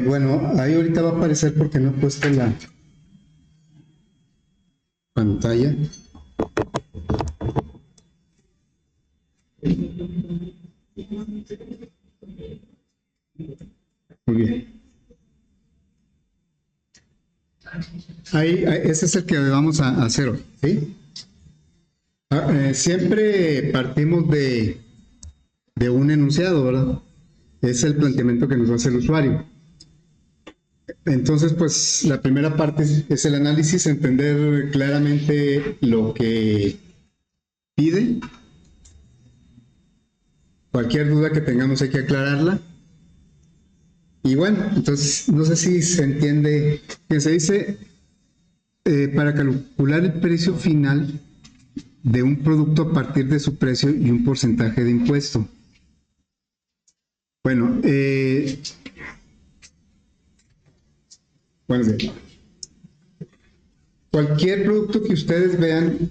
Bueno, ahí ahorita va a aparecer porque no he puesto la pantalla. Muy bien. Ese es el que vamos a hacer hoy, ¿sí? Siempre partimos de un enunciado, ¿verdad? Es el planteamiento que nos hace el usuario. Entonces, pues la primera parte es el análisis, entender claramente lo que pide. Cualquier duda que tengamos hay que aclararla. Y bueno, entonces no sé si se entiende que se dice para calcular el precio final de un producto a partir de su precio y un porcentaje de impuesto. Bueno, bien. Cualquier producto que ustedes vean,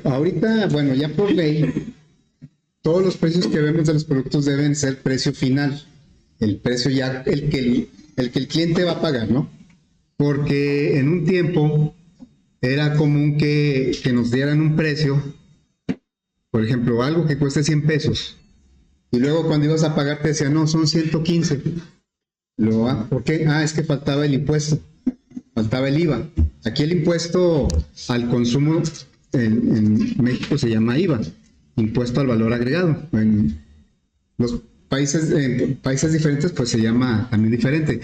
ahorita, bueno, ya por ley, todos los precios que vemos de los productos deben ser precio final. El precio ya, el que el cliente va a pagar, ¿no? Porque en un tiempo era común que nos dieran un precio, por ejemplo, algo que cueste 100 pesos, y luego cuando ibas a pagar te decían, no, son 115. ¿Por qué? Es que faltaba el impuesto, faltaba el IVA. Aquí el impuesto al consumo en México se llama IVA, impuesto al valor agregado. En los países diferentes pues se llama también diferente,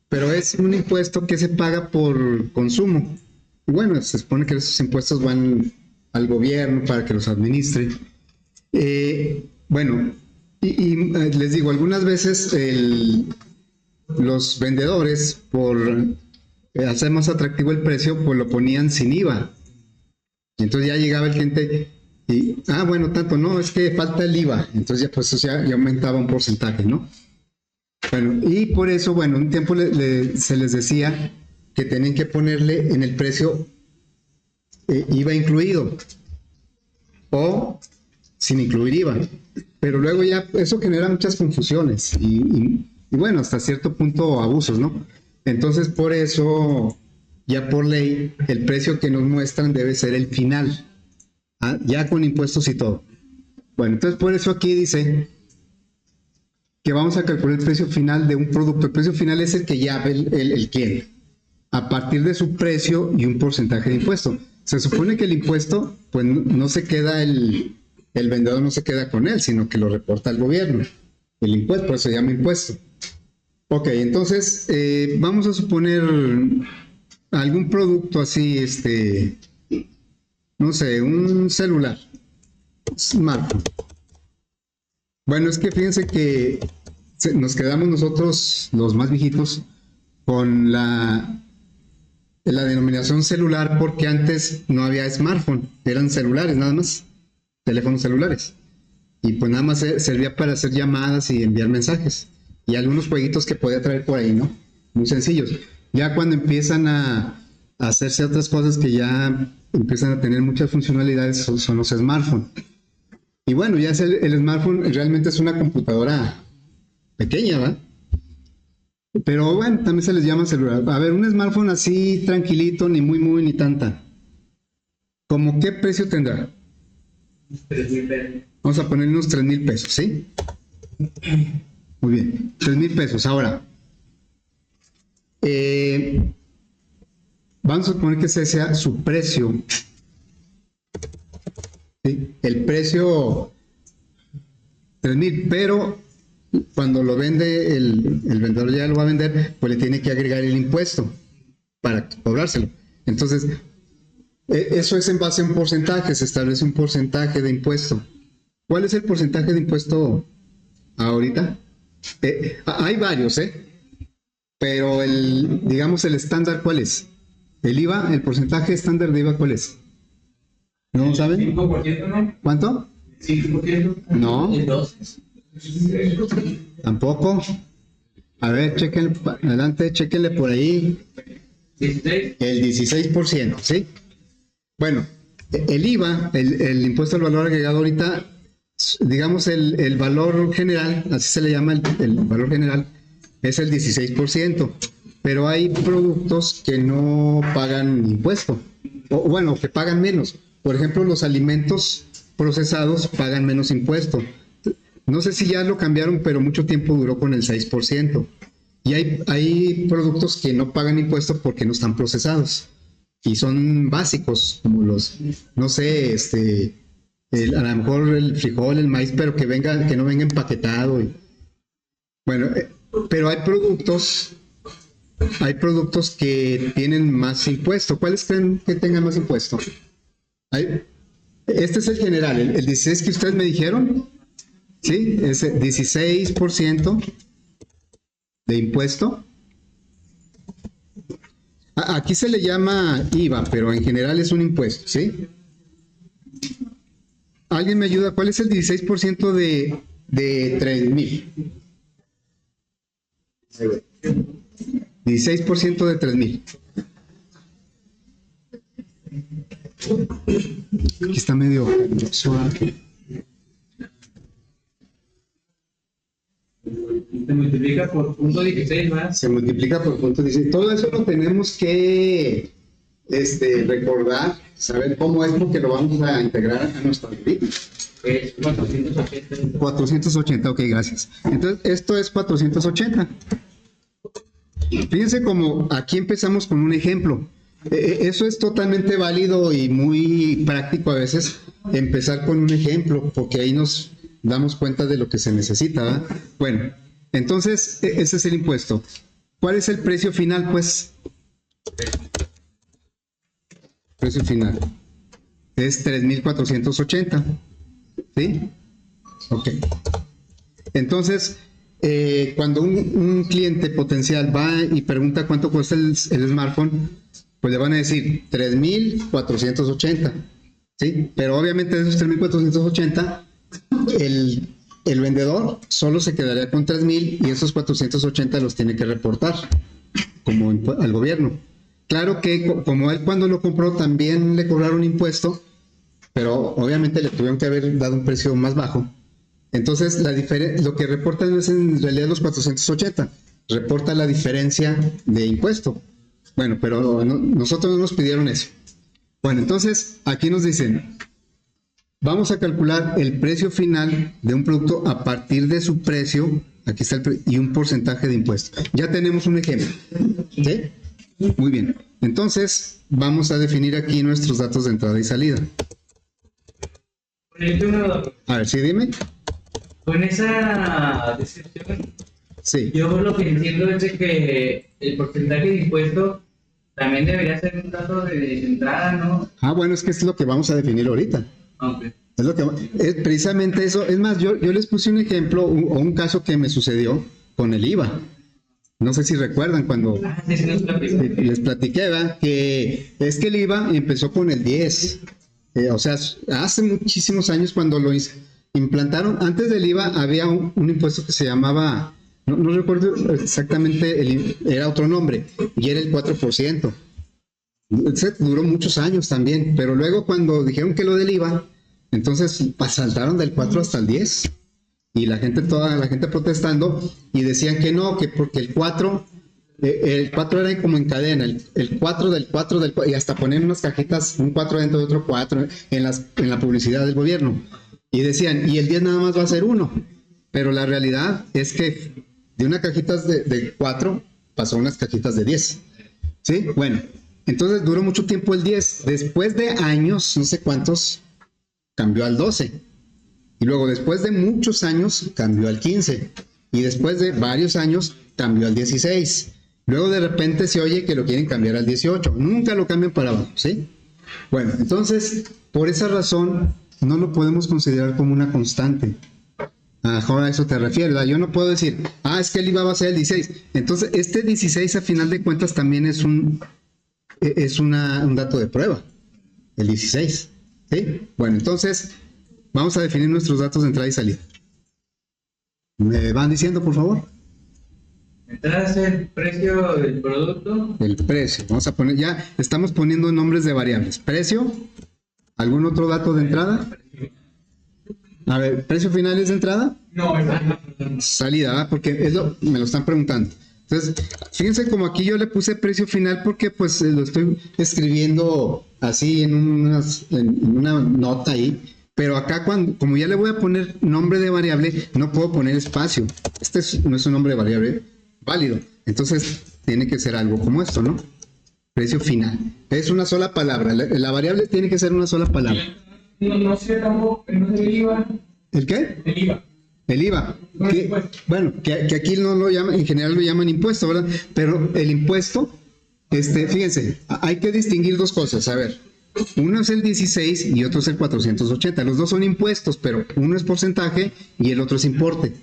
pero es un impuesto que se paga por consumo. Bueno, se supone que esos impuestos van al gobierno para que los administre. Bueno, les digo, algunas veces los vendedores, por hacer más atractivo el precio, pues lo ponían sin IVA. Y entonces ya llegaba el cliente y, bueno, tanto, no, es que falta el IVA. Entonces ya, pues, ya aumentaba un porcentaje, ¿no? Bueno, y por eso, bueno, un tiempo se les decía que tenían que ponerle en el precio IVA incluido o sin incluir IVA. Pero luego ya eso genera muchas confusiones y bueno, hasta cierto punto abusos, ¿no? Entonces, por eso, ya por ley, el precio que nos muestran debe ser el final, ya con impuestos y todo. Bueno, entonces por eso aquí dice que vamos a calcular el precio final de un producto. El precio final es el que ya ve el cliente, a partir de su precio y un porcentaje de impuesto. Se supone que el impuesto, pues no se queda el vendedor no se queda con él, sino que lo reporta al gobierno. El impuesto, por eso se llama impuesto. Ok, entonces vamos a suponer algún producto así, no sé, un celular, smartphone. Bueno, es que fíjense que nos quedamos nosotros, los más viejitos, con la denominación celular porque antes no había smartphone, eran celulares nada más, teléfonos celulares. Y pues nada más servía para hacer llamadas y enviar mensajes. Y algunos jueguitos que podía traer por ahí, ¿no? Muy sencillos. Ya cuando empiezan a hacerse otras cosas que ya empiezan a tener muchas funcionalidades, son los smartphones. Y bueno, ya el smartphone realmente es una computadora pequeña, ¿verdad? Pero bueno, también se les llama celular. A ver, un smartphone así tranquilito, ni muy, ni tanta. ¿Cómo qué precio tendrá? 3,000 pesos. Vamos a poner unos 3,000 pesos, ¿sí? Muy bien, 3,000 pesos. Ahora, vamos a suponer que ese sea su precio. ¿Sí? El precio 3,000, pero cuando lo vende, el vendedor ya lo va a vender, pues le tiene que agregar el impuesto para cobrárselo. Entonces, eso es en base a un porcentaje, se establece un porcentaje de impuesto. ¿Cuál es el porcentaje de impuesto ahorita? Hay varios, pero digamos el estándar, ¿cuál es? El IVA, el porcentaje estándar de IVA, ¿cuál es? ¿No saben? 5%, ¿no? ¿Cuánto? 5%. No. El 12%. Tampoco. A ver, chequen, adelante, chequenle por ahí. 16. El 16%, ¿sí? Bueno, el IVA, el impuesto al valor agregado ahorita, digamos el valor general, así se le llama el valor general, es el 16%, pero hay productos que no pagan impuesto, o bueno, que pagan menos. Por ejemplo, los alimentos procesados pagan menos impuesto. No sé si ya lo cambiaron, pero mucho tiempo duró con el 6%. Y hay productos que no pagan impuesto porque no están procesados. Y son básicos, como los, no sé, a lo mejor el frijol, el maíz, pero que no venga empaquetado. Bueno, pero hay productos que tienen más impuesto. ¿Cuáles creen que tengan más impuesto? Este es el general, el 16 que ustedes me dijeron, ¿sí? Ese 16% de impuesto. Aquí se le llama IVA, pero en general es un impuesto, ¿sí? ¿Alguien me ayuda? ¿Cuál es el 16% de 3,000? 16% de 3,000. Aquí está medio suave. Se multiplica por punto 16 más. Se multiplica por punto 16. Todo eso lo tenemos que recordar, saber cómo es, porque lo vamos a integrar a nuestra vida. Es 480. 480, ok, gracias. Entonces, esto es 480. Fíjense como aquí empezamos con un ejemplo. Eso es totalmente válido y muy práctico a veces, empezar con un ejemplo, porque ahí nos damos cuenta de lo que se necesita, ¿verdad? Bueno, entonces, ese es el impuesto. ¿Cuál es el precio final, pues? Precio final. Es 3,480. ¿Sí? Ok. Entonces, cuando un cliente potencial va y pregunta cuánto cuesta el smartphone, pues le van a decir 3,480. ¿Sí? Pero obviamente de esos 3,480, el vendedor solo se quedaría con 3,000 y esos 480 los tiene que reportar como al gobierno. Claro que como él cuando lo compró también le cobraron impuesto, pero obviamente le tuvieron que haber dado un precio más bajo. Entonces lo que reportan no es en realidad los 480, reporta la diferencia de impuesto. Bueno, pero nosotros no nos pidieron eso. Bueno, entonces aquí nos dicen, vamos a calcular el precio final de un producto a partir de su precio, aquí está y un porcentaje de impuesto. Ya tenemos un ejemplo, ¿sí? Muy bien. Entonces, vamos a definir aquí nuestros datos de entrada y salida. A ver, sí, dime. Con esa descripción, Sí. yo lo que entiendo es de que el porcentaje de impuesto también debería ser un dato de entrada, ¿no? Bueno, es que es lo que vamos a definir ahorita. Okay. Es lo que es precisamente eso. Es más, yo les puse un ejemplo o un caso que me sucedió con el IVA. No sé si recuerdan cuando les platiqué, ¿verdad? Que es que el IVA empezó con el 10. O sea, hace muchísimos años cuando lo implantaron, antes del IVA había un impuesto que se llamaba, no recuerdo exactamente, era otro nombre, y era el 4%. Duró muchos años también, pero luego cuando dijeron que lo del IVA, entonces saltaron del 4 hasta el 10. Y toda la gente protestando y decían que no, que porque el 4 era como en cadena, el 4 del 4 del 4, y hasta ponían unas cajitas, un 4 dentro de otro 4 en la publicidad del gobierno. Y decían, y el 10 nada más va a ser 1. Pero la realidad es que de unas cajitas de 4 pasó a unas cajitas de 10. ¿Sí? Bueno, entonces duró mucho tiempo el 10. Después de años, no sé cuántos, cambió al 12. Y luego después de muchos años cambió al 15. Y después de varios años cambió al 16. Luego de repente se oye que lo quieren cambiar al 18. Nunca lo cambian para abajo, ¿sí? Bueno, entonces, por esa razón, no lo podemos considerar como una constante. Ahora a eso te refieres, ¿verdad? Yo no puedo decir, es que el IVA va a ser el 16. Entonces, este 16 a final de cuentas también es un dato de prueba. El 16, ¿sí? Bueno, entonces vamos a definir nuestros datos de entrada y salida. ¿Me van diciendo, por favor? Entrada es el precio del producto. El precio. Vamos a poner, ya estamos poniendo nombres de variables. Precio. ¿Algún otro dato de entrada? A ver, ¿precio final es de entrada? No, salida, ¿verdad? Porque me lo están preguntando. Entonces, fíjense como aquí yo le puse precio final porque pues lo estoy escribiendo así en una nota ahí, pero acá como ya le voy a poner nombre de variable, no puedo poner espacio. No es un nombre de variable válido. Entonces, tiene que ser algo como esto, ¿no? Precio final. Es una sola palabra. La variable tiene que ser una sola palabra. No sé tampoco, no sé el IVA. ¿El qué? El IVA. El IVA. Bueno, que aquí no lo llaman, en general lo llaman impuesto, ¿verdad? Pero el impuesto, fíjense, hay que distinguir dos cosas. A ver, uno es el 16 y otro es el 480. Los dos son impuestos, pero uno es porcentaje y el otro es importe.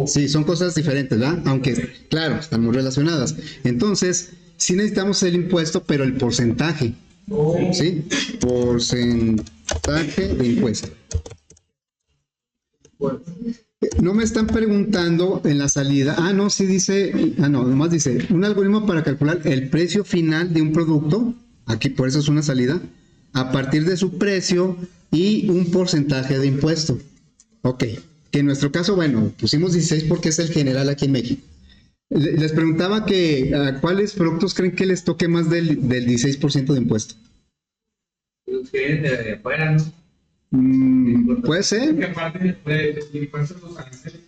Sí, son cosas diferentes, ¿verdad? Aunque, claro, están muy relacionadas. Entonces, sí necesitamos el impuesto, pero el porcentaje. ¿Sí? Porcentaje de impuesto. No me están preguntando en la salida. No, sí dice. No, nomás dice un algoritmo para calcular el precio final de un producto. Aquí, por eso es una salida. A partir de su precio y un porcentaje de impuesto. Ok. Que en nuestro caso, bueno, pusimos 16 porque es el general aquí en México. Les preguntaba que a cuáles productos creen que les toque más del 16% de impuesto. Los que vienen de afuera, ¿no? Puede ser. Porque aparte de impuestos los aranceles.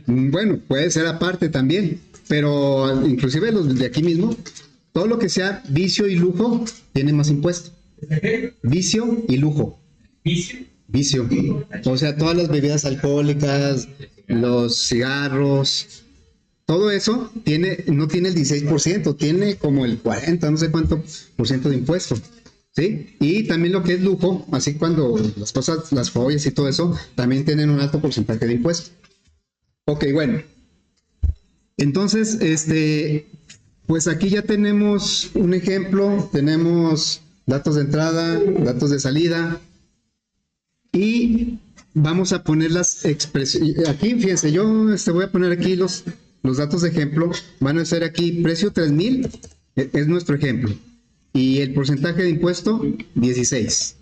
Bueno, puede ser aparte también, pero inclusive los de aquí mismo, todo lo que sea vicio y lujo tiene más impuesto. Vicio y lujo. Vicio. O sea, todas las bebidas alcohólicas, los cigarros, todo eso no tiene el 16%, tiene como el 40, no sé cuánto por ciento de impuesto. ¿Sí? Y también lo que es lujo, así cuando las cosas, las joyas y todo eso, también tienen un alto porcentaje de impuesto. Ok, bueno. Entonces, pues aquí ya tenemos un ejemplo, tenemos datos de entrada, datos de salida, y vamos a poner las expresiones. Aquí, fíjense, yo voy a poner aquí los datos de ejemplo, van a ser aquí precio 3,000, es nuestro ejemplo. Y el porcentaje de impuesto, 16.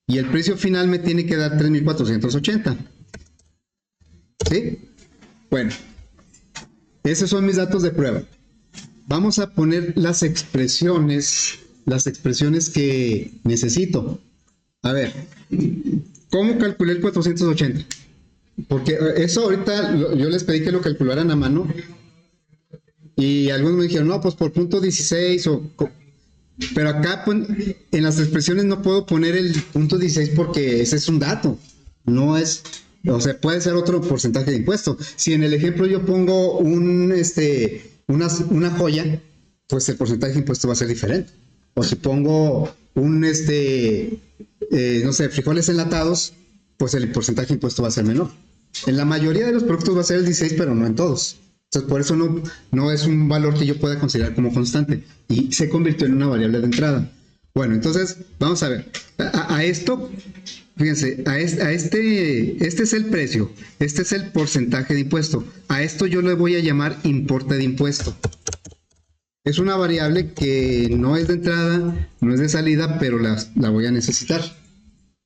Y el precio final me tiene que dar 3,480. ¿Sí? Bueno, esos son mis datos de prueba. Vamos a poner las expresiones que necesito. A ver, ¿cómo calculé el 480? Porque eso ahorita yo les pedí que lo calcularan a mano. Y algunos me dijeron, no, pues por punto 16 pero acá en las expresiones no puedo poner el punto 16 porque ese es un dato, no es, o sea, puede ser otro porcentaje de impuesto. Si en el ejemplo yo pongo una joya, pues el porcentaje de impuesto va a ser diferente. O si pongo no sé, frijoles enlatados, pues el porcentaje de impuesto va a ser menor. En la mayoría de los productos va a ser el 16, pero no en todos. Entonces, por eso no es un valor que yo pueda considerar como constante y se convirtió en una variable de entrada. Bueno, entonces, vamos a ver. A esto, fíjense, este es el precio, este es el porcentaje de impuesto. A esto yo le voy a llamar importe de impuesto. Es una variable que no es de entrada, no es de salida, pero la voy a necesitar.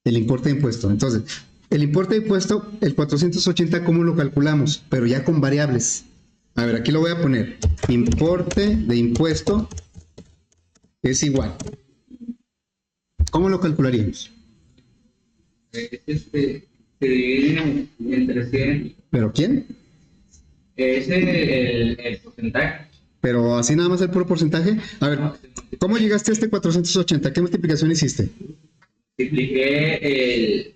El importe de impuesto. Entonces, el importe de impuesto, el 480, ¿cómo lo calculamos? Pero ya con variables. A ver, aquí lo voy a poner. Importe de impuesto es igual. ¿Cómo lo calcularíamos? Se divide entre 100. ¿Pero quién? Es el porcentaje. Pero así nada más el puro porcentaje. A ver, ¿cómo llegaste a este 480? ¿Qué multiplicación hiciste? Multipliqué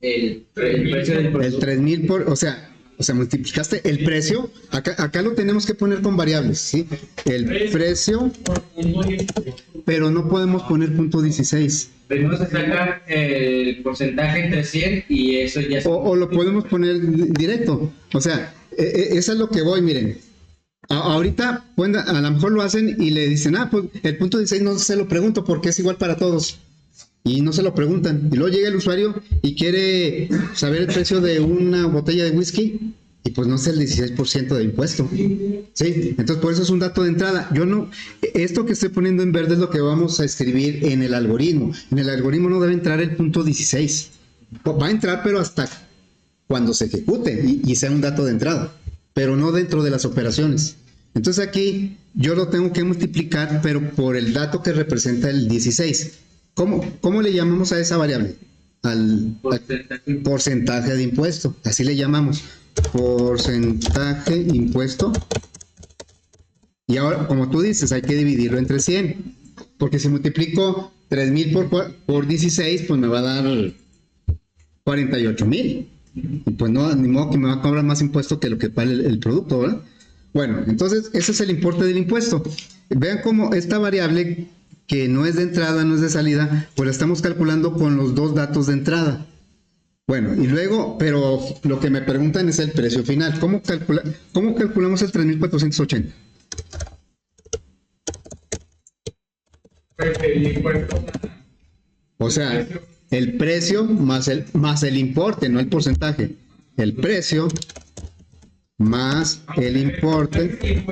el precio del producto. El 3,000 o sea, multiplicaste el precio. Acá lo tenemos que poner con variables, ¿sí? El precio, pero no podemos poner punto 16. Venimos a sacar el porcentaje entre 100 y eso ya es... O lo podemos poner directo. O sea, eso es lo que voy, miren. Ahorita, a lo mejor lo hacen y le dicen, pues el punto 16 no se lo pregunto porque es igual para todos. Y no se lo preguntan. Y luego llega el usuario y quiere saber el precio de una botella de whisky y pues no es el 16% de impuesto. ¿Sí? Entonces por eso es un dato de entrada. Esto que estoy poniendo en verde es lo que vamos a escribir en el algoritmo. En el algoritmo no debe entrar el punto 16. Va a entrar, pero hasta cuando se ejecute y sea un dato de entrada, pero no dentro de las operaciones. Entonces aquí yo lo tengo que multiplicar, pero por el dato que representa el 16. ¿Cómo le llamamos a esa variable? Al porcentaje de impuesto, así le llamamos, porcentaje impuesto. Y ahora, como tú dices, hay que dividirlo entre 100, porque si multiplico 3,000 por 16, pues me va a dar 48,000. Y pues no, ni modo que me va a cobrar más impuesto que lo que vale el producto, ¿verdad? Bueno, entonces ese es el importe del impuesto. Vean cómo esta variable, que no es de entrada, no es de salida, pues la estamos calculando con los dos datos de entrada. Bueno, y luego, pero lo que me preguntan es el precio final. ¿Cómo calculamos el 3,480? El impuesto. O sea, el precio más el importe, no el porcentaje. El precio más el importe.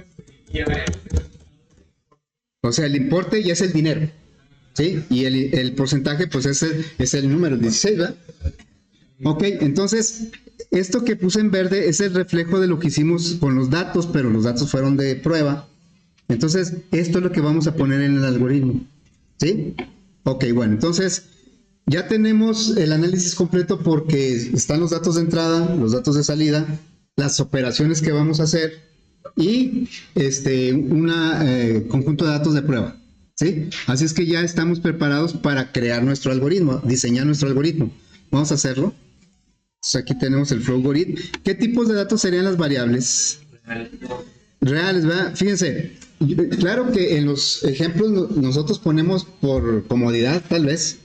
O sea, el importe ya es el dinero, ¿sí? Y el porcentaje, pues es el número, el 16, ¿verdad? Ok, entonces, esto que puse en verde es el reflejo de lo que hicimos con los datos, pero los datos fueron de prueba. Entonces, esto es lo que vamos a poner en el algoritmo, ¿sí? Ok, bueno, entonces, ya tenemos el análisis completo porque están los datos de entrada, los datos de salida, las operaciones que vamos a hacer y un conjunto de datos de prueba, ¿sí? Así es que ya estamos preparados para crear nuestro algoritmo, diseñar nuestro algoritmo. Vamos a hacerlo. Entonces aquí tenemos el flow algoritmo. ¿Qué tipos de datos serían las variables? Reales, ¿verdad? Fíjense, claro que en los ejemplos nosotros ponemos por comodidad, tal vez,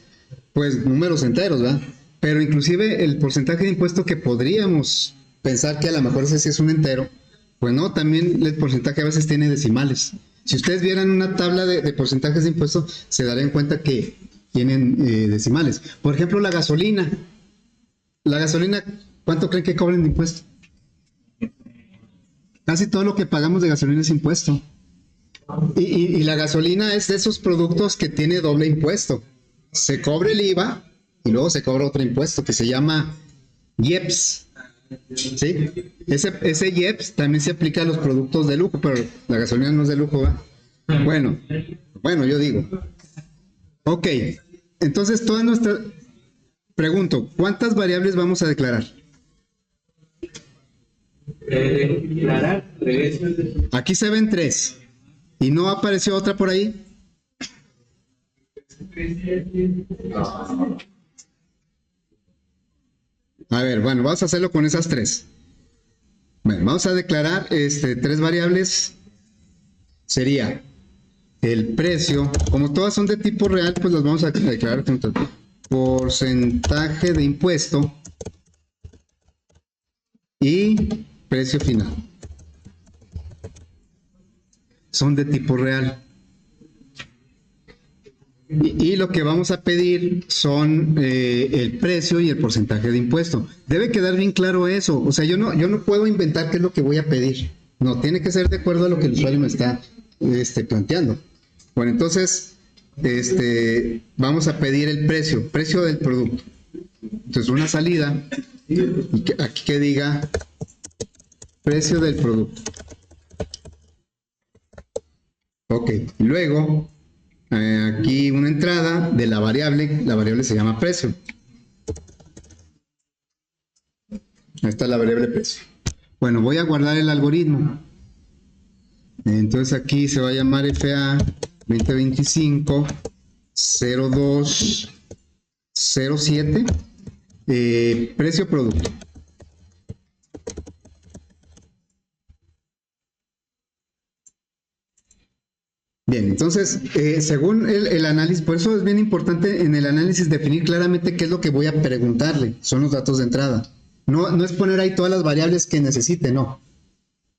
pues números enteros, ¿verdad? Pero inclusive el porcentaje de impuesto que podríamos pensar que a lo mejor ese sí es un entero, pues no, también el porcentaje a veces tiene decimales. Si ustedes vieran una tabla de porcentajes de impuesto, se darían cuenta que tienen decimales. Por ejemplo, la gasolina. La gasolina, ¿cuánto creen que cobren de impuesto? Casi todo lo que pagamos de gasolina es impuesto. Y la gasolina es de esos productos que tiene doble impuesto. Se cobra el IVA y luego se cobra otro impuesto que se llama IEPS. ¿Sí? Ese IEPS también se aplica a los productos de lujo, pero la gasolina no es de lujo, ¿verdad? Bueno, yo digo. Ok, entonces toda nuestra... Pregunto, ¿cuántas variables vamos a declarar? Declarar 3. Aquí se ven 3. ¿Y no apareció otra por ahí? A ver, bueno, vamos a hacerlo con esas 3. Bueno, vamos a declarar 3 variables. Sería el precio. Como todas son de tipo real, pues las vamos a declarar con porcentaje de impuesto y precio final. Son de tipo real. Y lo que vamos a pedir son el precio y el porcentaje de impuesto. Debe quedar bien claro eso. O sea, yo no puedo inventar qué es lo que voy a pedir. No, tiene que ser de acuerdo a lo que el usuario me está planteando. Bueno, entonces vamos a pedir el precio del producto. Entonces una salida y aquí que diga precio del producto. Ok, y luego aquí una entrada de la variable se llama precio. Ahí está la variable precio. Bueno, voy a guardar el algoritmo. Entonces aquí se va a llamar FA 2025 02 07 precio producto. Bien, entonces, según el análisis, por eso es bien importante en el análisis definir claramente qué es lo que voy a preguntarle, son los datos de entrada. No es poner ahí todas las variables que necesite, no.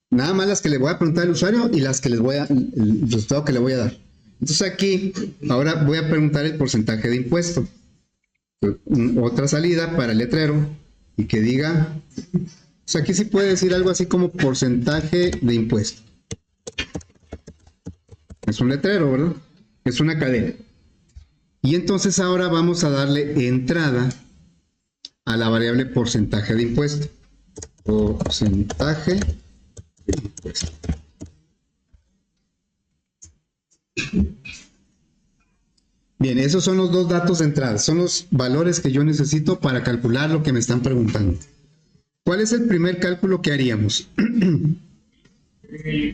Nada más las que le voy a preguntar al usuario y las que el resultado que le voy a dar. Entonces aquí, ahora voy a preguntar el porcentaje de impuesto. Otra salida para el letrero y que diga, o sea, aquí sí puede decir algo así como porcentaje de impuesto. Es un letrero, ¿verdad? Es una cadena. Y entonces ahora vamos a darle entrada a la variable porcentaje de impuesto. Porcentaje de impuesto. Bien, esos son los dos datos de entrada, son los valores que yo necesito para calcular lo que me están preguntando. ¿Cuál es el primer cálculo que haríamos?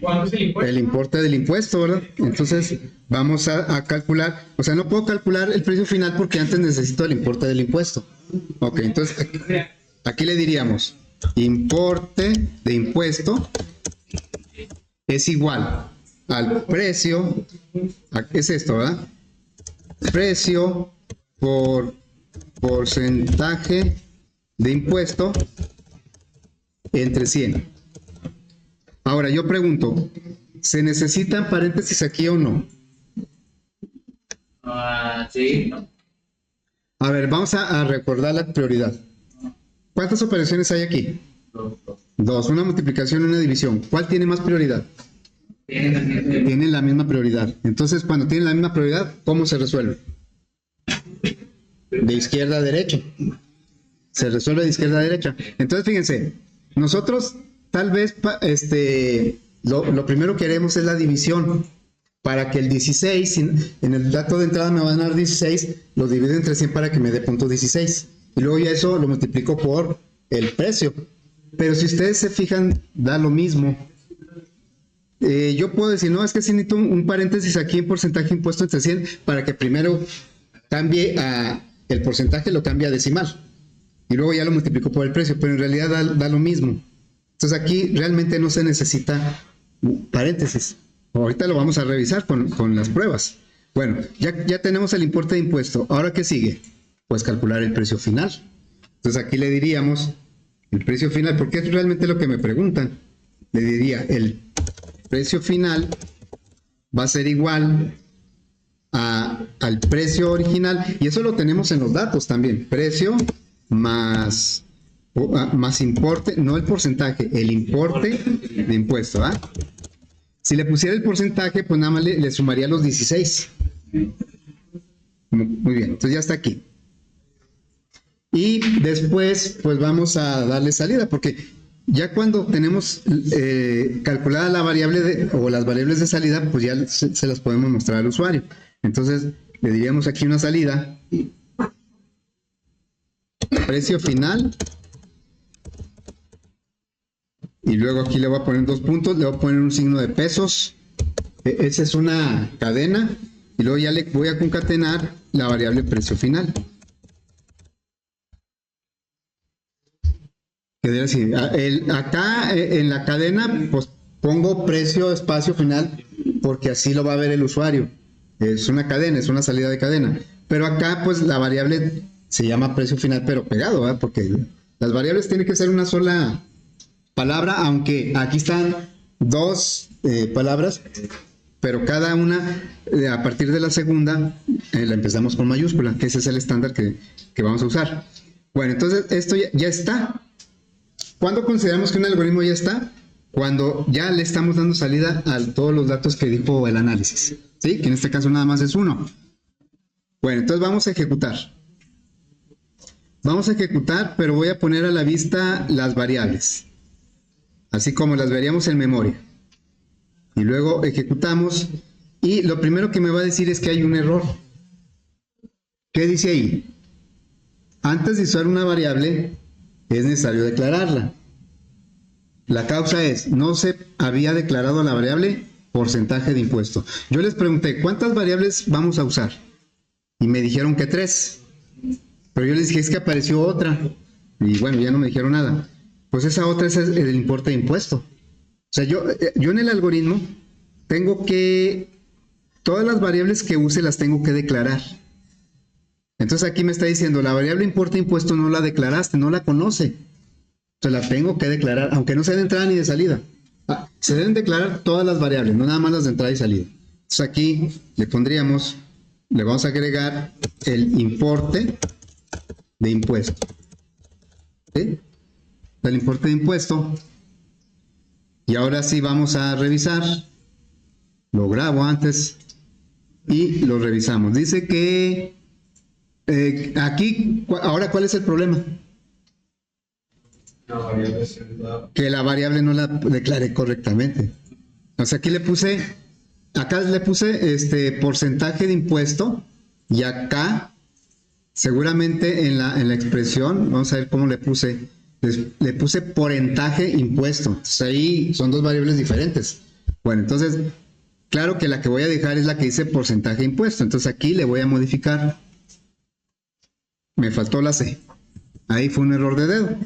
¿Cuánto es el impuesto? El importe del impuesto, ¿verdad? Entonces vamos a calcular, o sea, no puedo calcular el precio final porque antes necesito el importe del impuesto. Ok, entonces aquí le diríamos, importe de impuesto es igual al precio, es esto, ¿verdad? Precio por porcentaje de impuesto entre 100. Ahora yo pregunto, ¿se necesitan paréntesis aquí o no? Sí, ¿no? A ver, vamos a recordar la prioridad. ¿Cuántas operaciones hay aquí? Dos, una multiplicación y una división. ¿Cuál tiene más prioridad? Tienen la misma prioridad. Entonces, cuando tienen la misma prioridad, ¿cómo se resuelve? De izquierda a derecha. Se resuelve de izquierda a derecha. Entonces, fíjense, nosotros tal vez lo primero que haremos es la división. Para que el 16, en el dato de entrada me van a dar 16, lo divido entre 100 para que me dé punto 16. Y luego ya eso lo multiplico por el precio. Pero si ustedes se fijan, da lo mismo. Yo puedo decir, no, es que sí necesito un paréntesis aquí en porcentaje de impuesto entre 100 para que primero cambie el porcentaje, lo cambie a decimal. Y luego ya lo multiplico por el precio, pero en realidad da lo mismo. Entonces aquí realmente no se necesita paréntesis. Ahorita lo vamos a revisar con las pruebas. Bueno, ya tenemos el importe de impuesto. ¿Ahora qué sigue? Pues calcular el precio final. Entonces aquí le diríamos el precio final, porque es realmente lo que me preguntan. Le diría el precio final va a ser igual al precio original, y eso lo tenemos en los datos también. Precio más importe, no el porcentaje, el importe de impuesto, ¿ah? Si le pusiera el porcentaje, pues nada más le sumaría los 16. Muy bien, entonces ya está aquí. Y después, pues vamos a darle salida, porque ya cuando tenemos calculada la variable o las variables de salida, pues ya se las podemos mostrar al usuario. Entonces, le diríamos aquí una salida. Precio final. Y luego aquí le voy a poner 2 puntos, le voy a poner un signo de pesos. Esa es una cadena. Y luego ya le voy a concatenar la variable precio final. Quedaría así. Acá en la cadena, pues pongo precio, espacio final, porque así lo va a ver el usuario. Es una cadena, es una salida de cadena. Pero acá, pues la variable se llama precio final, pero pegado, ¿verdad? Porque las variables tienen que ser una sola palabra, aunque aquí están dos palabras, pero cada una, a partir de la segunda, la empezamos con mayúscula, que ese es el estándar que vamos a usar. Bueno, entonces esto ya está. ¿Cuándo consideramos que un algoritmo ya está? Cuando ya le estamos dando salida a todos los datos que dijo el análisis, ¿sí? Que en este caso nada más es uno. Bueno, entonces vamos a ejecutar. Vamos a ejecutar, pero voy a poner a la vista las variables, así como las veríamos en memoria. Y luego ejecutamos, y lo primero que me va a decir es que hay un error. ¿Qué dice ahí? Antes de usar una variable, es necesario declararla. La causa es, no se había declarado la variable porcentaje de impuesto. Yo les pregunté, ¿cuántas variables vamos a usar? Y me dijeron que 3. Pero yo les dije, es que apareció otra. Y bueno, ya no me dijeron nada. Pues esa otra es el importe de impuesto. O sea, yo en el algoritmo tengo que, todas las variables que use las tengo que declarar. Entonces aquí me está diciendo, la variable importe de impuesto no la declaraste, no la conoce. Entonces la tengo que declarar, aunque no sea de entrada ni de salida. Se deben declarar todas las variables, no nada más las de entrada y salida. Entonces aquí le vamos a agregar el importe de impuesto. ¿Sí? El importe de impuesto. Y ahora sí vamos a revisar. Lo grabo antes y lo revisamos. Dice que aquí, ahora, ¿cuál es el problema? La variable es la... que la variable no la declaré correctamente. O sea, aquí acá le puse porcentaje de impuesto y acá seguramente en la expresión, vamos a ver cómo le puse, le puse porcentaje impuesto. Entonces ahí son dos variables diferentes. Bueno, entonces, claro que la que voy a dejar es la que dice porcentaje impuesto. Entonces aquí le voy a modificar. Me faltó la C. Ahí fue un error de dedo.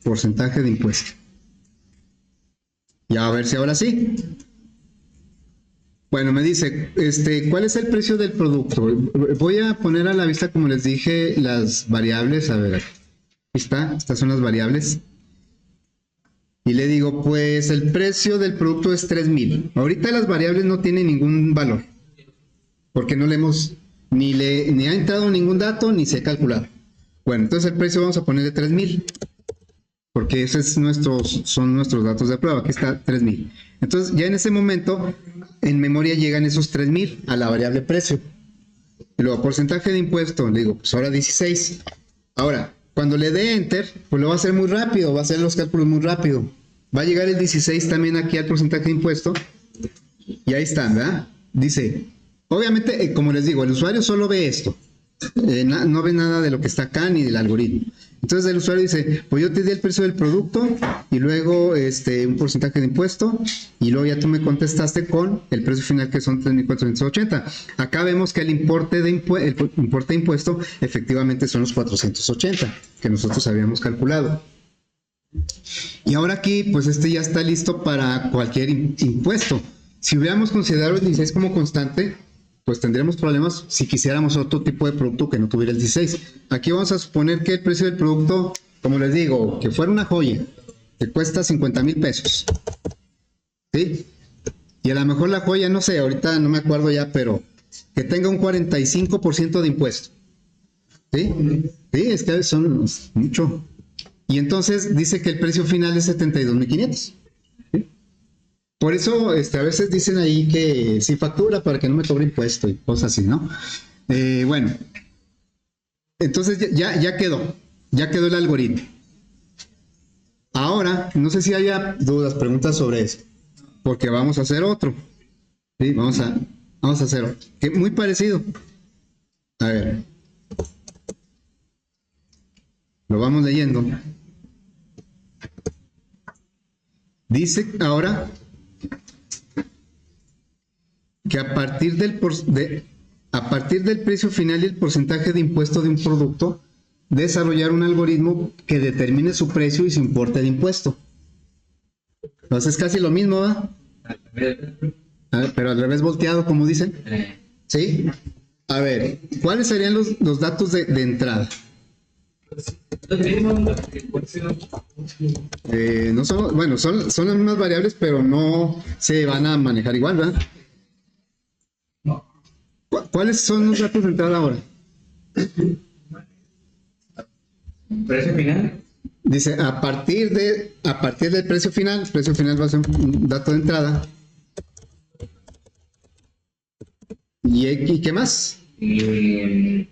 Porcentaje de impuesto. Y a ver si ahora sí. Bueno, me dice, ¿cuál es el precio del producto? Voy a poner a la vista, como les dije, las variables. A ver, aquí está, estas son las variables. Y le digo, pues el precio del producto es 3,000. Ahorita las variables no tienen ningún valor. Porque no le hemos, ni ha entrado ningún dato, ni se ha calculado. Bueno, entonces el precio vamos a ponerle 3,000. Porque esos son nuestros datos de prueba. Aquí está 3,000. Entonces, ya en ese momento, en memoria llegan esos 3,000 a la variable precio. Y luego, porcentaje de impuesto, le digo, pues ahora 16. Ahora, cuando le dé Enter, pues lo va a hacer muy rápido, va a hacer los cálculos muy rápido. Va a llegar el 16 también aquí al porcentaje de impuesto. Y ahí está, ¿verdad? Dice, obviamente, como les digo, el usuario solo ve esto. No ve nada de lo que está acá ni del algoritmo. Entonces el usuario dice, pues yo te di el precio del producto y luego un porcentaje de impuesto y luego ya tú me contestaste con el precio final que son 3,480. Acá vemos que el importe de impuesto efectivamente son los 480 que nosotros habíamos calculado. Y ahora aquí pues ya está listo para cualquier impuesto. Si hubiéramos considerado el 16 como constante, pues tendríamos problemas si quisiéramos otro tipo de producto que no tuviera el 16. Aquí vamos a suponer que el precio del producto, como les digo, que fuera una joya, que cuesta 50,000 pesos. ¿Sí? Y a lo mejor la joya, no sé, ahorita no me acuerdo ya, pero que tenga un 45% de impuesto. ¿Sí? Sí, es que son mucho. Y entonces dice que el precio final es 72,500. Por eso a veces dicen ahí que si factura para que no me cobre impuesto y cosas así, ¿no? Bueno, entonces ya quedó el algoritmo. Ahora, no sé si haya dudas, preguntas sobre eso, porque vamos a hacer otro. ¿Sí? Vamos a hacer otro, que muy parecido. A ver, lo vamos leyendo. Dice ahora que a partir del precio final y el porcentaje de impuesto de un producto, desarrollar un algoritmo que determine su precio y su importe de impuesto. Entonces es casi lo mismo, ¿verdad? Pero al revés volteado, como dicen. ¿Sí? A ver, ¿cuáles serían los datos de entrada? No son, bueno, son las mismas variables, pero no se van a manejar igual, ¿verdad? ¿Cuáles son los datos de entrada ahora? ¿Precio final? Dice, a partir del precio final, el precio final va a ser un dato de entrada. ¿Y qué más? Y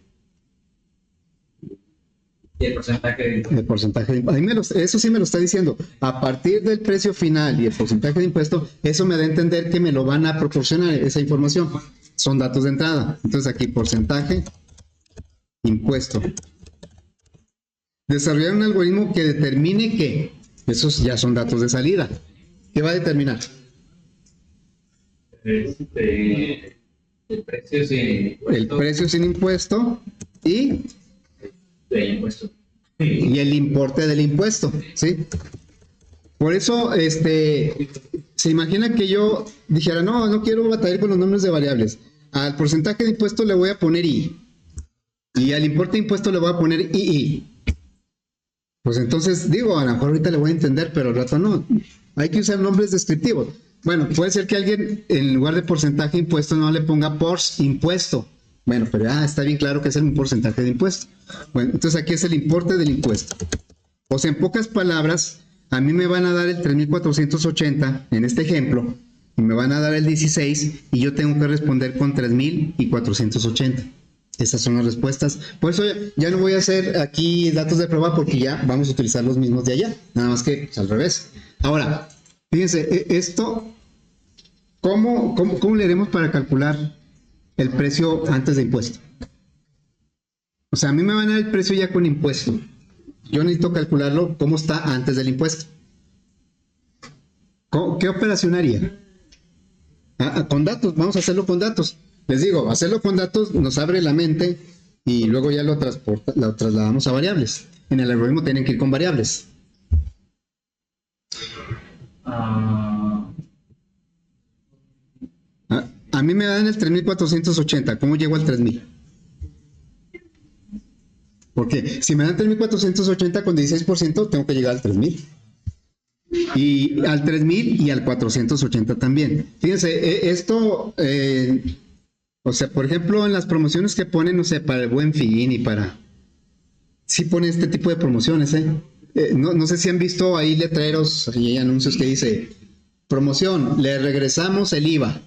el porcentaje de impuesto. El porcentaje de, eso sí me lo está diciendo. A partir del precio final y el porcentaje de impuesto, eso me da a entender que me lo van a proporcionar esa información. Son datos de entrada. Entonces aquí porcentaje, impuesto. Desarrollar un algoritmo que determine que esos ya son datos de salida. ¿Qué va a determinar? El precio sin impuesto. El precio sin impuesto y De impuesto. y el importe del impuesto, ¿sí? Por eso, se imagina que yo dijera, no quiero batallar con los nombres de variables. Al porcentaje de impuesto le voy a poner I. Y al importe de impuesto le voy a poner II. Pues entonces, digo, a lo mejor ahorita le voy a entender, pero al rato no. Hay que usar nombres descriptivos. Bueno, puede ser que alguien, en lugar de porcentaje de impuesto, no le ponga PORS impuesto. Bueno, pero está bien claro que es el porcentaje de impuesto. Bueno, entonces aquí es el importe del impuesto. O sea, en pocas palabras, a mí me van a dar el 3,480 en este ejemplo, y me van a dar el 16, y yo tengo que responder con 3,480. Esas son las respuestas. Por eso ya no voy a hacer aquí datos de prueba porque ya vamos a utilizar los mismos de allá. Nada más que al revés. Ahora, fíjense, esto, ¿cómo le haremos para calcular el precio antes de impuesto? O sea, a mí me van a dar el precio ya con impuesto. Yo necesito calcularlo cómo está antes del impuesto. ¿Qué operación haría? Con datos, vamos a hacerlo con datos. Les digo, hacerlo con datos nos abre la mente y luego ya lo trasladamos a variables. En el algoritmo tienen que ir con variables. A mí me dan el 3480, ¿cómo llego al 3000? Porque si me dan 3480 con 16%, tengo que llegar al 3000. Y al 3000 y al 480 también. Fíjense, esto, o sea, por ejemplo, en las promociones que ponen, no sé, para el Buen Fin y para... Sí ponen este tipo de promociones, no sé si han visto ahí letreros y hay anuncios que dice, promoción, le regresamos el IVA.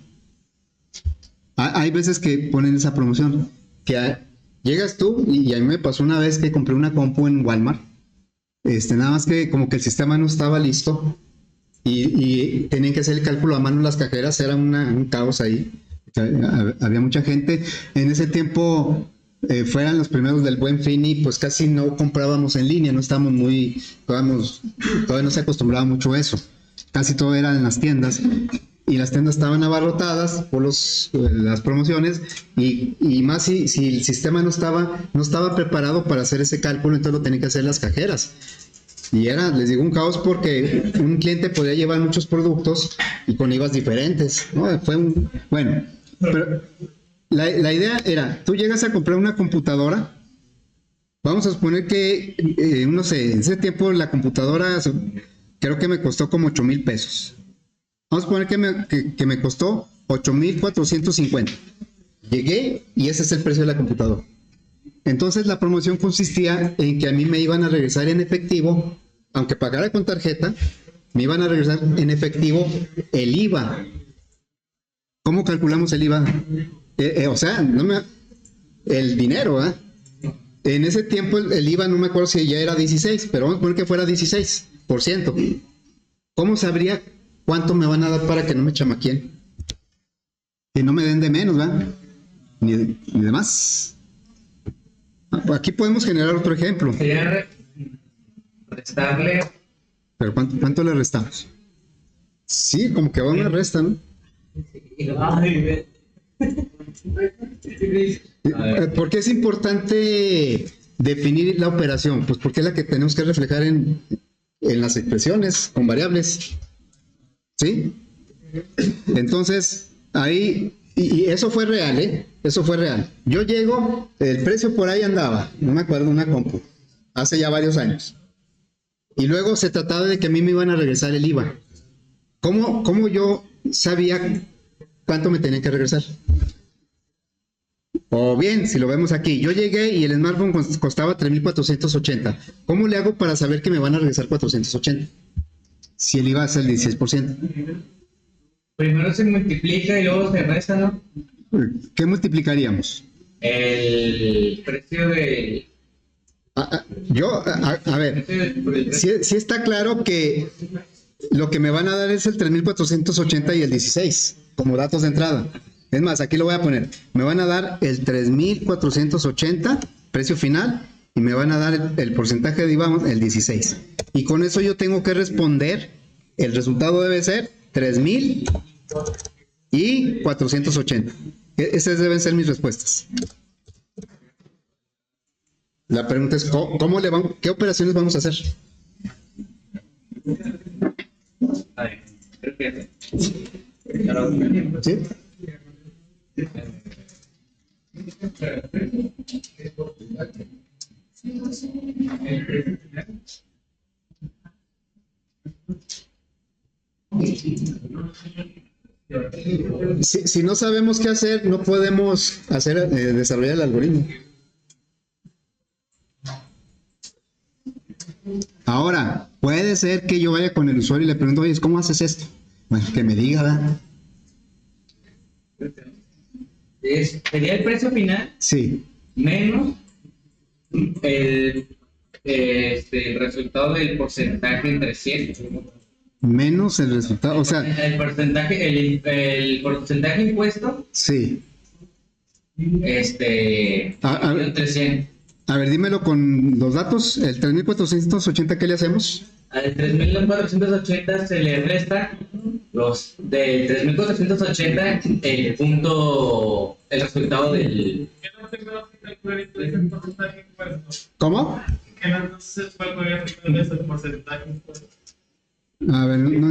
Hay veces que ponen esa promoción, que llegas tú, y a mí me pasó una vez que compré una compu en Walmart, nada más que como que el sistema no estaba listo y tenían que hacer el cálculo a mano las cajeras, era un caos ahí. Había mucha gente. En ese tiempo fueran los primeros del Buen Fin y pues casi no comprábamos en línea, no estábamos todavía no se acostumbraba mucho a eso. Casi todo era en las tiendas y las tiendas estaban abarrotadas por las promociones y más si el sistema no estaba preparado para hacer ese cálculo, entonces lo tenían que hacer las cajeras. Y era, les digo, un caos porque un cliente podía llevar muchos productos y con IVAs diferentes, ¿no? Bueno, pero la idea era, tú llegas a comprar una computadora, vamos a suponer que, no sé, en ese tiempo la computadora creo que me costó como 8,000 pesos. Vamos a suponer que me costó 8,450. Llegué y ese es el precio de la computadora. Entonces la promoción consistía en que a mí me iban a regresar en efectivo, aunque pagara con tarjeta, me iban a regresar en efectivo el IVA. ¿Cómo calculamos el IVA? O sea, el dinero, ¿eh? En ese tiempo el IVA no me acuerdo si ya era 16, pero vamos a poner que fuera 16%. ¿Cómo sabría cuánto me van a dar para que no me chamaquien? Que no me den de menos, ¿verdad? Ni de más. Aquí podemos generar otro ejemplo. Sería restarle. ¿Pero cuánto le restamos? Sí, como que va una resta, ¿no? ¿Por qué es importante definir la operación? Pues porque es la que tenemos que reflejar en las expresiones con variables. ¿Sí? Entonces, ahí, y eso fue real, ¿eh? Eso fue real. Yo llego, el precio por ahí andaba, no me acuerdo, una compu, hace ya varios años. Y luego se trataba de que a mí me iban a regresar el IVA. ¿Cómo yo sabía cuánto me tenía que regresar? O bien, si lo vemos aquí, yo llegué y el smartphone costaba 3,480. ¿Cómo le hago para saber que me van a regresar 480? Si el IVA es el 16%. Primero se multiplica y luego se resta, ¿no? ¿Qué multiplicaríamos? El precio de... A ver, sí está claro que lo que me van a dar es el 3,480 y el 16 como datos de entrada. Es más, aquí lo voy a poner. Me van a dar el 3,480 precio final y me van a dar el porcentaje de IVA, el 16. Y con eso yo tengo que responder, el resultado debe ser 3,000 y 480. Esas deben ser mis respuestas. La pregunta es, ¿qué operaciones vamos a hacer? A ver, creo que... ¿Sí? Si no sabemos qué hacer, no podemos desarrollar el algoritmo. Ahora, puede ser que yo vaya con el usuario y le pregunto, oye, ¿cómo haces esto? Bueno, que me diga, ¿verdad? ¿Sería el precio final? Sí. menos el resultado del porcentaje entre 100. Menos el resultado, o sea, El porcentaje impuesto, sí. entre 100. A ver, dímelo con los datos. El 3.480, ¿qué le hacemos? Al 3.480 se le resta los del 3.480 el punto, el resultado del. ¿Qué no se calcula el porcentaje impuesto? ¿Cómo? ¿Qué no se calcula ese porcentaje impuesto? A ver, no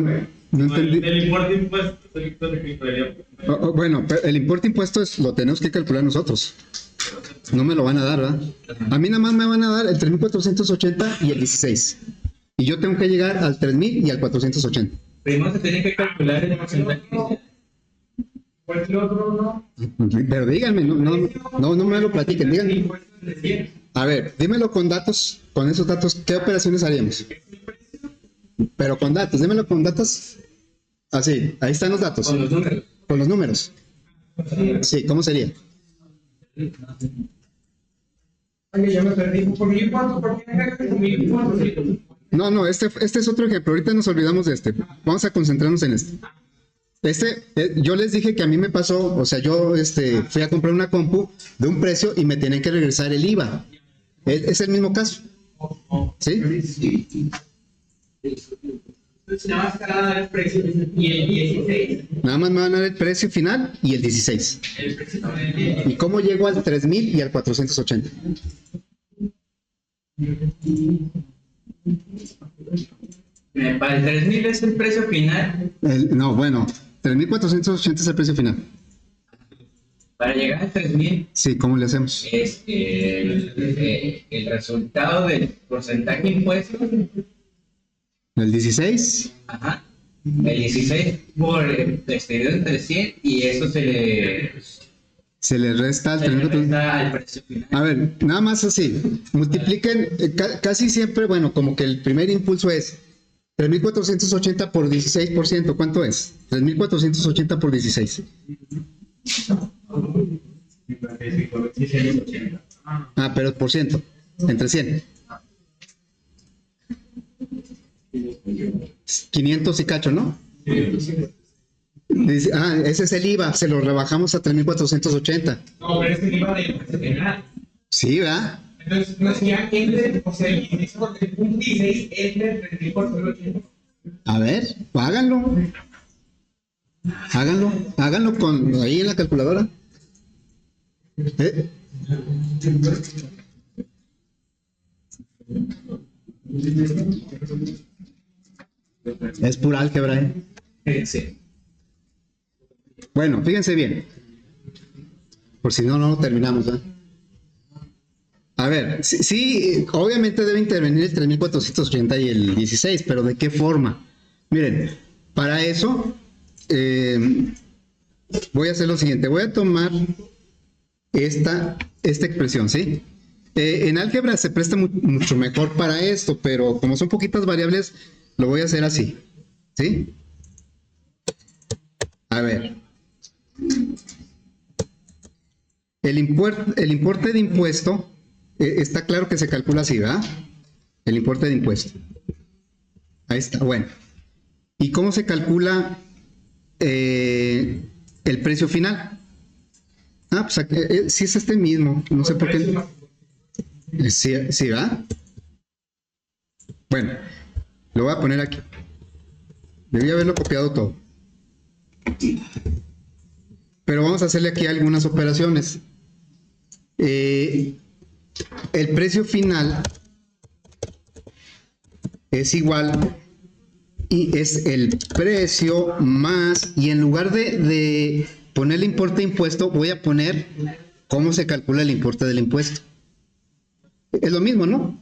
entendí. El importe impuesto se calcularía. Bueno, pero el importe impuesto lo tenemos que calcular nosotros. No me lo van a dar, ¿verdad? A mí nada más me van a dar el 3.480 y el 16. Y yo tengo que llegar al 3.000 y al 480. Primero se tiene que calcular el porcentaje. Pues el otro no. Pero díganme, no me lo platiquen, díganme. A ver, dímelo con datos, con esos datos, ¿qué operaciones haríamos? Pero con datos, dímelo con datos. Así, ahí están los datos. Con los números. Con los números. Sí, ¿cómo sería? Ay, ya me perdí. ¿Por 1.400? ¿Por qué por 1.400? No, este es otro ejemplo. Ahorita nos olvidamos de este. Vamos a concentrarnos en este. Yo les dije que a mí me pasó, o sea, yo fui a comprar una compu de un precio y me tienen que regresar el IVA. Es el mismo caso. ¿Sí? Nada más te van a dar el precio y el 16. Nada más me van a dar el precio final y el 16. El precio también. ¿Y cómo llego al 3.000 y al 480? Para el 3.000 es el precio final. No, bueno, 3.480 es el precio final. Para llegar al 3.000 Sí, ¿cómo le hacemos? es el resultado del porcentaje impuesto. El 16. Ajá. El 16 por dividido entre 100 y eso Se le resta al se le 3.480. resta al precio final. A ver, nada más así. Multipliquen, casi siempre, bueno, como que el primer impulso es 3.480 por 16%. ¿Cuánto es? 3.480 por 16. Ah, pero por ciento. Entre 100. 500 y cacho, ¿no? Dice, ese es el IVA. Se lo rebajamos a 3.480. No, pero es el IVA del precio final. Sí, ¿verdad? Entonces, no es que ya entre, o sea, el punto 16 entre el 3.480. A ver, háganlo. Háganlo con ahí en la calculadora. Es pura álgebra, ¿eh? Sí. Bueno, fíjense bien. Por si no lo terminamos, ¿verdad? A ver, sí, obviamente debe intervenir el 3.480 y el 16, pero ¿de qué forma? Miren, para eso voy a hacer lo siguiente. Voy a tomar esta expresión, ¿sí? En álgebra se presta mucho mejor para esto, pero como son poquitas variables, lo voy a hacer así, ¿sí? A ver. El importe de impuesto, está claro que se calcula así, ¿verdad? El importe de impuesto. Ahí está, bueno. ¿Y cómo se calcula el precio final? Pues sí es este mismo, no sé por qué. Sí, ¿verdad? Bueno, lo voy a poner aquí. Debí haberlo copiado todo. Pero vamos a hacerle aquí algunas operaciones. El precio final es igual y es el precio más, y en lugar de poner el importe de impuesto, voy a poner cómo se calcula el importe del impuesto. Es lo mismo, ¿no?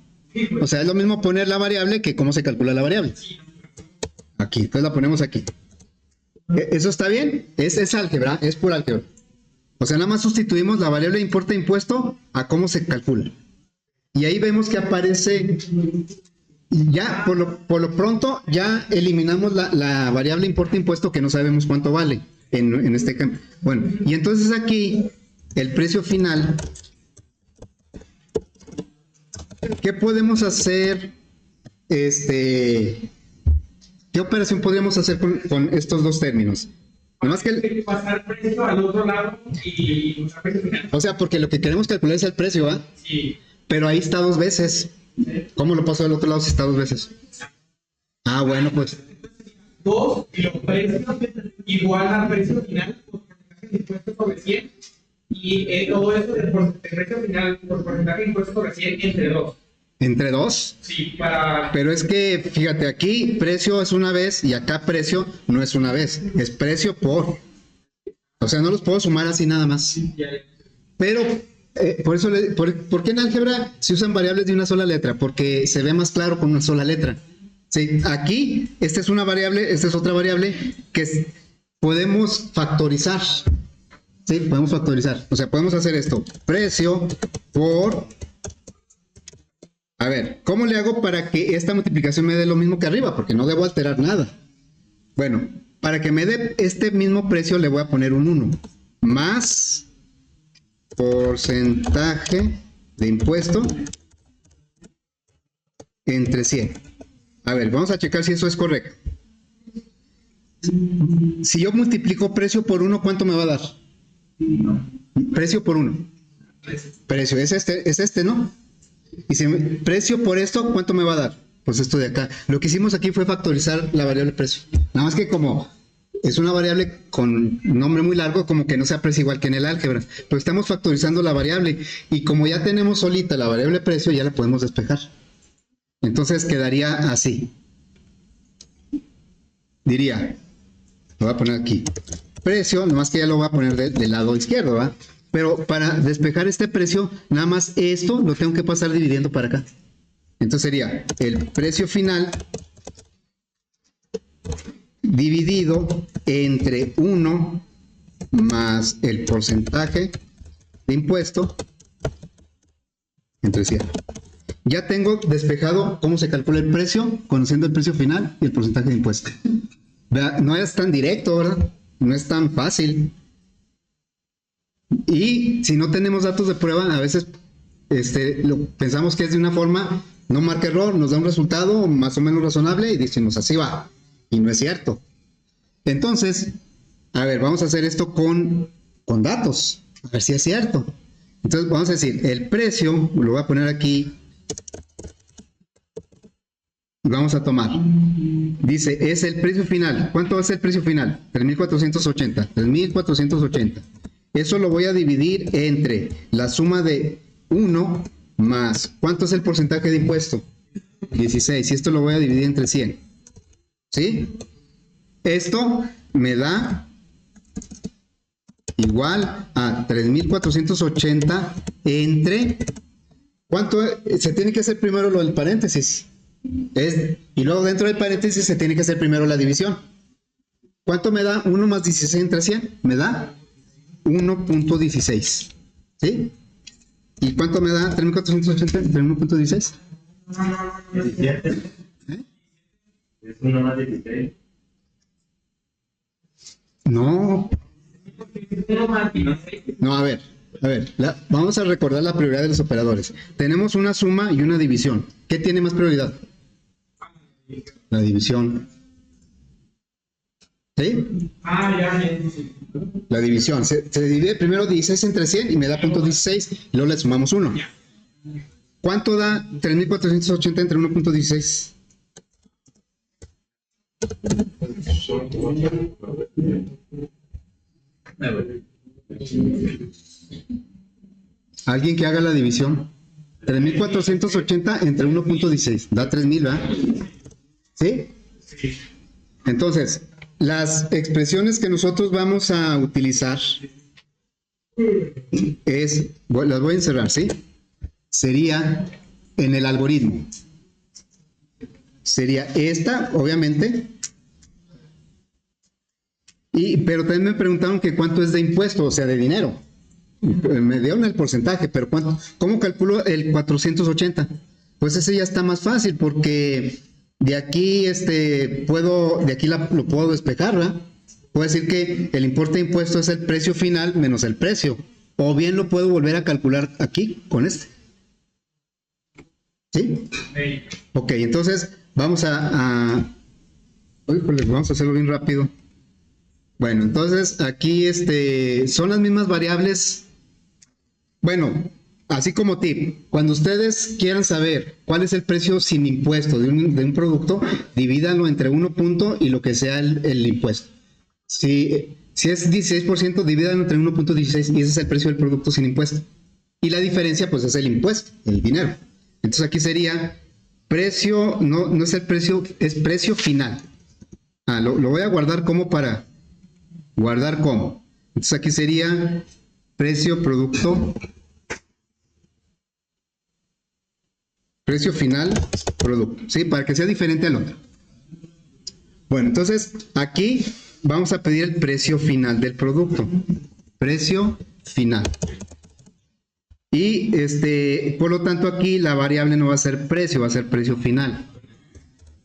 O sea, es lo mismo poner la variable que cómo se calcula la variable. Aquí, entonces la ponemos aquí. ¿Eso está bien? Es álgebra, es pura álgebra. O sea, nada más sustituimos la variable de importe de impuesto a cómo se calcula. Y ahí vemos que aparece, y ya por lo pronto ya eliminamos la variable importe de impuesto que no sabemos cuánto vale en este ejemplo. Bueno, y entonces aquí el precio final ¿qué podemos hacer? ¿Qué operación podríamos hacer con estos dos términos? Nomás que Hay que pasar precio al otro lado y usar precio final. o sea, porque lo que queremos calcular es el precio, ¿va? Sí. Pero ahí está dos veces. ¿Cómo lo paso del otro lado si está dos veces? Ah, bueno, pues. 2 y los precios igual al precio final por porcentaje de impuestos sobre 100 y todo eso del precio final por porcentaje de impuestos sobre 100 entre 2. ¿Entre dos? Sí, para... Pero es que, fíjate, aquí precio es una vez y acá precio no es una vez. Es precio por. O sea, no los puedo sumar así nada más. Pero, por eso, ¿por qué en álgebra se usan variables de una sola letra? Porque se ve más claro con una sola letra. Sí, aquí, esta es una variable, esta es otra variable que podemos factorizar. Sí, podemos factorizar. O sea, podemos hacer esto. Precio por... A ver, ¿cómo le hago para que esta multiplicación me dé lo mismo que arriba? Porque no debo alterar nada. Bueno, para que me dé este mismo precio le voy a poner un 1. Más porcentaje de impuesto entre 100. A ver, vamos a checar si eso es correcto. Si yo multiplico precio por 1, ¿cuánto me va a dar? Precio por 1. Precio, es este, ¿no? Y si precio por esto, ¿cuánto me va a dar? Pues esto de acá. Lo que hicimos aquí fue factorizar la variable precio. Nada más que como es una variable con nombre muy largo, como que no se aprecia igual que en el álgebra. Pero estamos factorizando la variable. Y como ya tenemos solita la variable precio, ya la podemos despejar. Entonces quedaría así. Diría, lo voy a poner aquí. Precio, nomás que ya lo voy a poner del lado izquierdo, ¿va? Pero para despejar este precio, nada más esto lo tengo que pasar dividiendo para acá. Entonces sería el precio final dividido entre 1 más el porcentaje de impuesto entre 100. Ya tengo despejado cómo se calcula el precio, conociendo el precio final y el porcentaje de impuesto. No es tan directo, ¿verdad? No es tan fácil. Y si no tenemos datos de prueba, a veces pensamos que es de una forma, no marca error, nos da un resultado más o menos razonable y decimos así va. Y no es cierto. Entonces, a ver, vamos a hacer esto con datos, a ver si es cierto. Entonces vamos a decir, el precio, lo voy a poner aquí, y vamos a tomar. Dice, es el precio final. ¿Cuánto va a ser el precio final? 3.480. 3.480. Eso lo voy a dividir entre la suma de 1 más, ¿cuánto es el porcentaje de impuesto? 16. Y esto lo voy a dividir entre 100. ¿Sí? Esto me da igual a 3.480 entre... ¿Cuánto se tiene que hacer primero lo del paréntesis? Y luego dentro del paréntesis se tiene que hacer primero la división. ¿Cuánto me da 1 más 16 entre 100? Me da 1.16. ¿Sí? ¿Y cuánto me da 3.480 entre 1.16? 17. ¿Eh? Es 1 más 16. No. No, a ver. Vamos a recordar la prioridad de los operadores. Tenemos una suma y una división. ¿Qué tiene más prioridad? La división. ¿Sí? La división. Se divide primero 16 entre 100 y me da .16 y luego le sumamos 1. ¿Cuánto da 3.480 entre 1.16? Alguien que haga la división. 3.480 entre 1.16. Da 3.000, ¿verdad? ¿Sí? Sí. Entonces, las expresiones que nosotros vamos a utilizar las voy a encerrar, ¿sí? Sería en el algoritmo. Sería esta, obviamente. Pero también me preguntaron que cuánto es de impuesto, o sea, de dinero. Me dieron el porcentaje, pero ¿cuánto? ¿Cómo calculo el 480? Pues ese ya está más fácil porque de aquí lo puedo despejar, ¿verdad? Puedo decir que el importe de impuesto es el precio final menos el precio. O bien lo puedo volver a calcular aquí con este. ¿Sí? Ey, Ok, entonces vamos vamos a hacerlo bien rápido. Bueno, entonces aquí son las mismas variables. Bueno, así como tip, cuando ustedes quieran saber cuál es el precio sin impuesto de un producto, divídanlo entre 1 punto y lo que sea el impuesto. Si es 16%, divídanlo entre 1.16 y ese es el precio del producto sin impuesto. Y la diferencia, pues, es el impuesto, el dinero. Entonces aquí sería precio, no es el precio, es precio final. Lo voy a guardar como para guardar como. Entonces aquí sería precio producto, precio final producto, ¿sí? Para que sea diferente al otro. Bueno, entonces aquí vamos a pedir el precio final del producto. Precio final. Y por lo tanto aquí la variable no va a ser precio, va a ser precio final.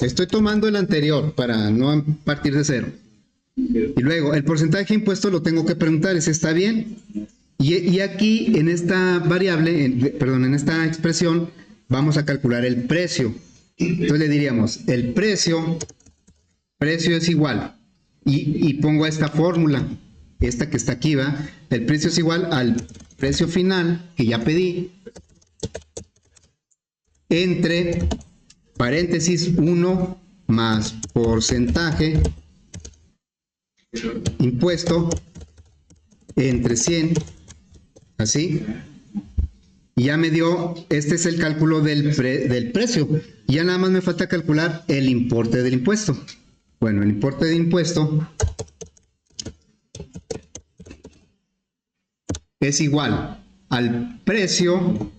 Estoy tomando el anterior para no partir de cero. Y luego el porcentaje de impuesto lo tengo que preguntar, ¿ese está bien? Y aquí en esta variable, en esta expresión, vamos a calcular el precio. Entonces le diríamos, el precio es igual, y pongo esta fórmula, esta que está aquí, ¿va? El precio es igual al precio final, que ya pedí, entre paréntesis 1 más porcentaje impuesto entre 100, así, y ya me dio, este es el cálculo del precio, y ya nada más me falta calcular el importe del impuesto. Bueno, el importe del impuesto es igual al precio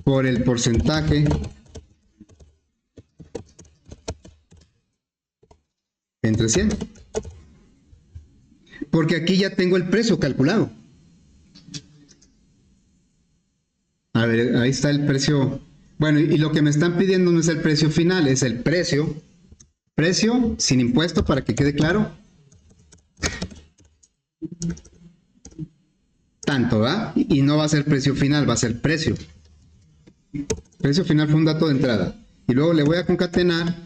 por el porcentaje entre 100. Porque aquí ya tengo el precio calculado. A ver, ahí está el precio. Bueno, y lo que me están pidiendo no es el precio final, es el precio. Precio sin impuesto, para que quede claro. Tanto, ¿va? Y no va a ser precio final, va a ser precio. Precio final fue un dato de entrada. Y luego le voy a concatenar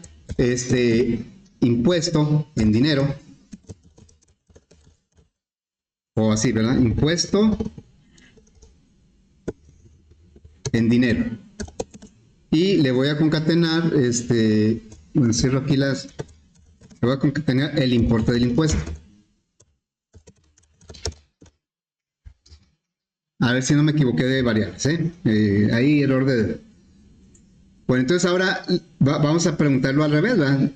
impuesto en dinero. O así, ¿verdad? Impuesto en dinero. Y le voy a concatenar, bueno, cierro aquí le voy a concatenar el importe del impuesto. A ver si no me equivoqué de variables, ahí error de... Bueno, entonces ahora vamos a preguntarlo al revés, ¿verdad?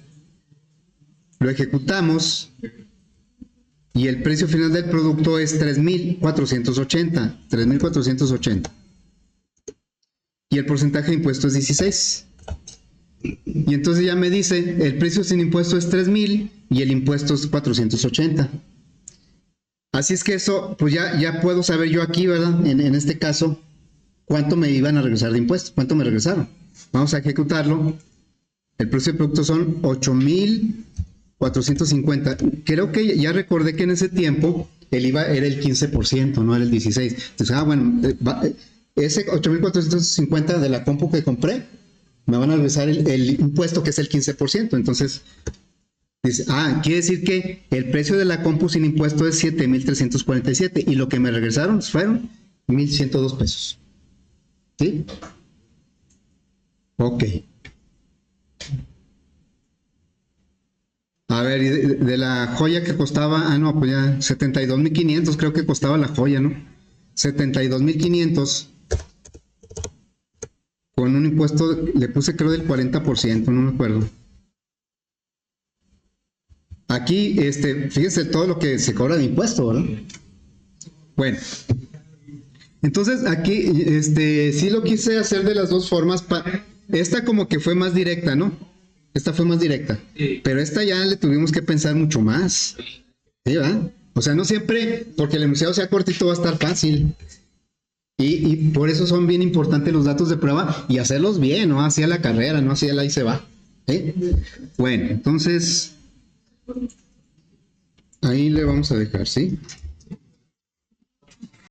Lo ejecutamos y el precio final del producto es 3.480. Y el porcentaje de impuesto es 16. Y entonces ya me dice, el precio sin impuesto es 3.000 y el impuesto es 480. Así es que eso, pues ya puedo saber yo aquí, ¿verdad? En este caso, cuánto me iban a regresar de impuestos, cuánto me regresaron. Vamos a ejecutarlo. El precio del producto son 8.450. Creo que ya recordé que en ese tiempo el IVA era el 15%, no era el 16%. Entonces, bueno, ese 8.450 de la compu que compré, me van a regresar el impuesto que es el 15%. Entonces, dice, quiere decir que el precio de la compu sin impuesto es 7.347 y lo que me regresaron fueron 1.102 pesos. ¿Sí? Ok. A ver, de la joya que costaba, no, pues ya 72.500 creo que costaba la joya, ¿no? 72.500 con un impuesto, le puse creo del 40%, no me acuerdo. Aquí, fíjense todo lo que se cobra de impuesto, ¿verdad? Bueno, entonces aquí, sí lo quise hacer de las dos formas. Esta como que fue más directa, ¿no? Esta fue más directa. Sí. Pero esta ya le tuvimos que pensar mucho más. ¿Sí, verdad? O sea, no siempre, porque el enunciado sea cortito, va a estar fácil. Y por eso son bien importantes los datos de prueba y hacerlos bien, no así a la carrera, no así a la y se va. ¿Sí? Bueno, entonces... ahí le vamos a dejar, ¿sí?